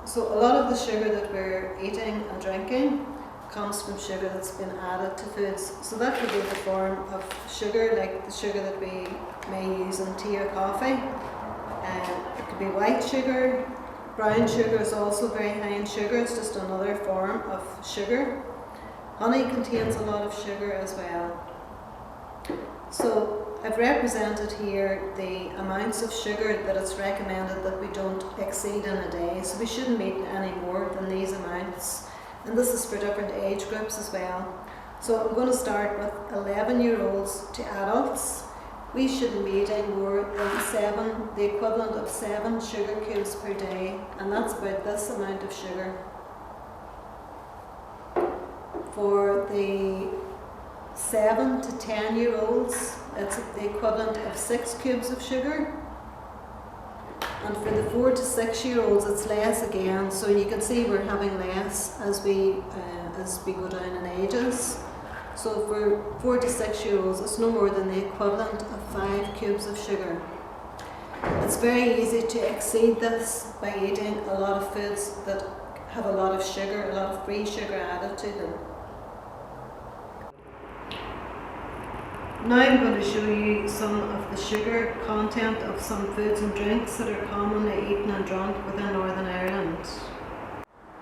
So a lot of the sugar that we're eating and drinking comes from sugar that's been added to foods. So that could be the form of sugar, like the sugar that we may use in tea or coffee. It could be white sugar. Brown sugar is also very high in sugar. It's just another form of sugar. Honey contains a lot of sugar as well. So I've represented here the amounts of sugar that it's recommended that we don't exceed in a day. So we shouldn't eat any more than these amounts. And this is for different age groups as well. So I'm going to start with 11-year-olds to adults. We shouldn't be eating more than the equivalent of 7 sugar cubes per day, and that's about this amount of sugar. For the 7 to 10-year-olds, it's the equivalent of 6 cubes of sugar. And for the 4 to 6-year-olds, it's less again. So you can see we're having less as we go down in ages. So for 4 to 6-year-olds, it's no more than the equivalent of 5 cubes of sugar. It's very easy to exceed this by eating a lot of foods that have a lot of sugar, a lot of free sugar added to them. Now I'm going to show you some of the sugar content of some foods and drinks that are commonly eaten and drunk within Northern Ireland.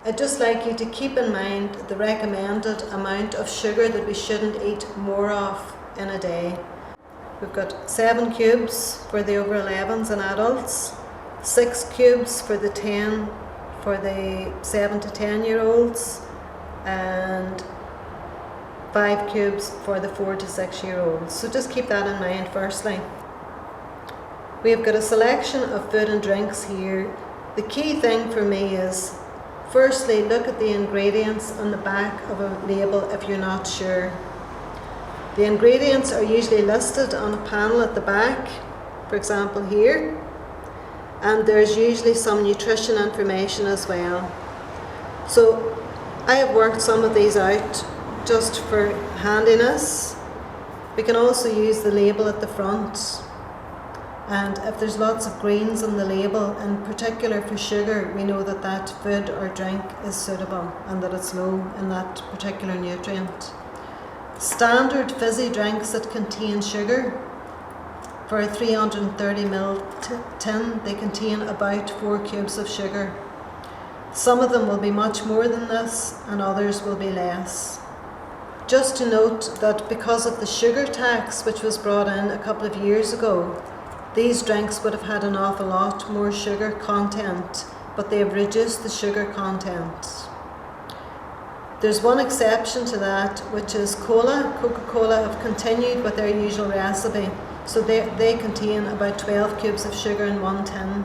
I'd just like you to keep in mind the recommended amount of sugar that we shouldn't eat more of in a day. We've got 7 cubes for the over 11s and adults, 6 cubes for the 7 to 10-year-olds, and 5 cubes for the 4 to 6-year-olds. So just keep that in mind firstly. We've got a selection of food and drinks here. The key thing for me is, firstly, look at the ingredients on the back of a label if you're not sure. The ingredients are usually listed on a panel at the back, for example here, and there's usually some nutrition information as well. So I have worked some of these out just for handiness. We can also use the label at the front, and if there's lots of greens on the label, in particular for sugar, we know that that food or drink is suitable and that it's low in that particular nutrient. Standard fizzy drinks that contain sugar, for a 330ml tin, they contain about 4 cubes of sugar. Some of them will be much more than this and others will be less. Just to note that because of the sugar tax which was brought in a couple of years ago, these drinks would have had an awful lot more sugar content, but they have reduced the sugar content. There's one exception to that, which is cola. Coca-Cola have continued with their usual recipe, so they contain about 12 cubes of sugar in one tin.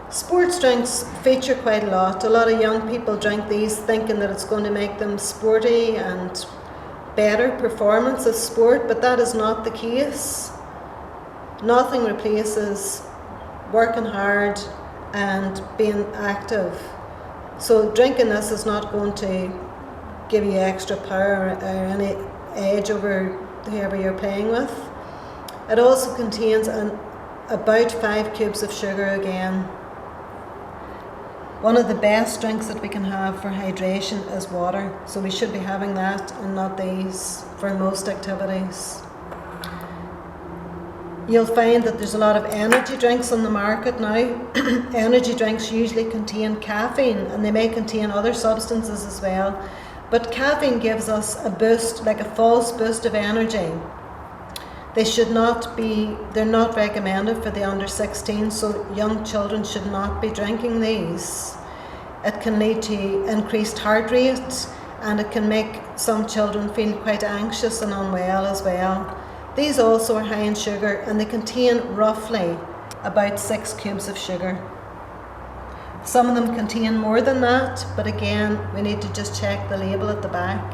Sports drinks feature quite a lot. A lot of young people drink these thinking that it's going to make them sporty and better performance of sport, but that is not the case. Nothing replaces working hard and being active. So drinking this is not going to give you extra power or any edge over whoever you're playing with. It also contains about 5 cubes of sugar again. One of the best drinks that we can have for hydration is water, so we should be having that and not these for most activities. You'll find that there's a lot of energy drinks on the market now. Energy drinks usually contain caffeine, and they may contain other substances as well. But caffeine gives us a boost, like a false boost of energy. They're not recommended for the under 16, so young children should not be drinking these. It can lead to increased heart rate, and it can make some children feel quite anxious and unwell as well. These also are high in sugar, and they contain roughly about 6 cubes of sugar. Some of them contain more than that, but again, we need to just check the label at the back.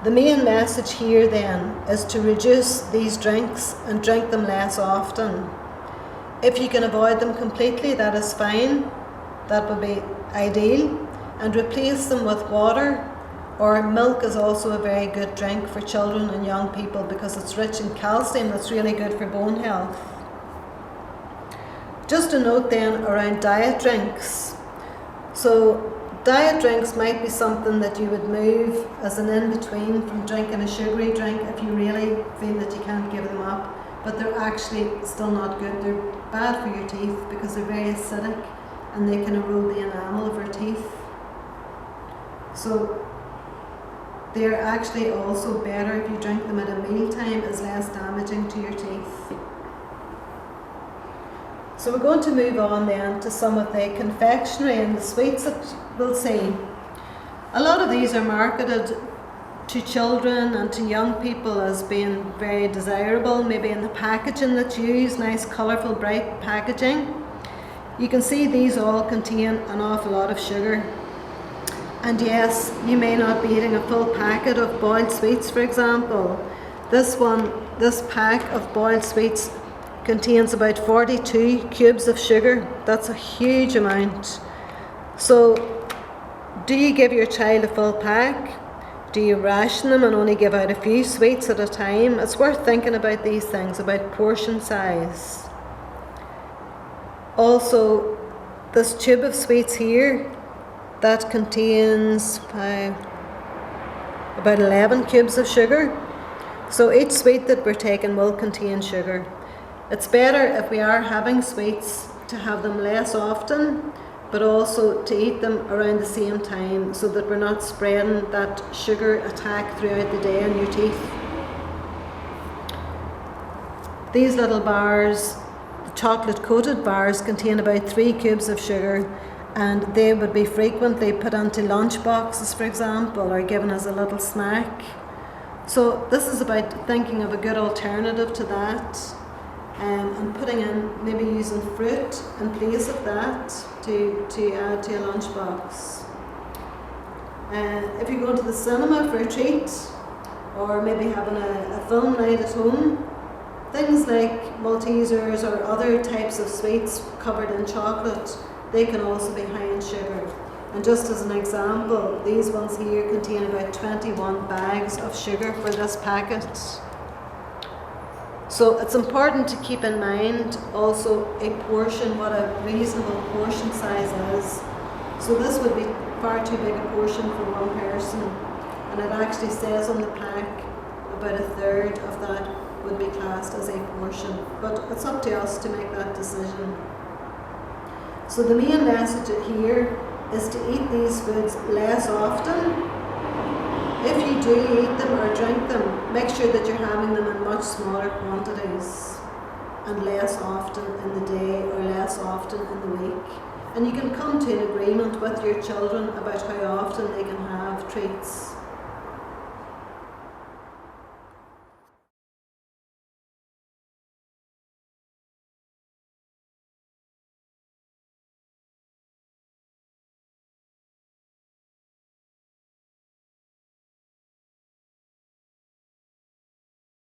The main message here then is to reduce these drinks and drink them less often. If you can avoid them completely, that is fine. That would be ideal. And replace them with water, or milk is also a very good drink for children and young people because it's rich in calcium. That's really good for bone health. Just a note then around diet drinks. So diet drinks might be something that you would move as an in-between from drinking a sugary drink if you really feel that you can't give them up, but they're actually still not good. They're bad for your teeth because they're very acidic and they can erode the enamel of our teeth. So they're actually also better if you drink them at a mealtime, as less damaging to your teeth. So we're going to move on then to some of the confectionery and the sweets that we'll see. A lot of these are marketed to children and to young people as being very desirable, maybe in the packaging that's used, nice colourful bright packaging. You can see these all contain an awful lot of sugar. And yes, you may not be eating a full packet of boiled sweets, for example. This pack of boiled sweets contains about 42 cubes of sugar. That's a huge amount. So, do you give your child a full pack? Do you ration them and only give out a few sweets at a time? It's worth thinking about these things, about portion size. Also, this tube of sweets here, that contains about 11 cubes of sugar. So each sweet that we're taking will contain sugar. It's better if we are having sweets to have them less often, but also to eat them around the same time so that we're not spreading that sugar attack throughout the day on your teeth. These little bars, the chocolate coated bars, contain about 3 cubes of sugar, and they would be frequently put into lunch boxes, for example, or given as a little snack. So this is about thinking of a good alternative to that, and putting in, maybe using fruit in place of that to add to a lunch box. If you're going to the cinema for a treat, or maybe having a film night at home, things like Maltesers or other types of sweets covered in chocolate, they can also be high in sugar. And just as an example, these ones here contain about 21 bags of sugar for this packet. So it's important to keep in mind also a portion, what a reasonable portion size is. So this would be far too big a portion for one person, and it actually says on the pack about a third of that would be classed as a portion, but it's up to us to make that decision. So the main message here is to eat these foods less often. If you do eat them or drink them, make sure that you're having them in much smaller quantities and less often in the day or less often in the week. And you can come to an agreement with your children about how often they can have treats.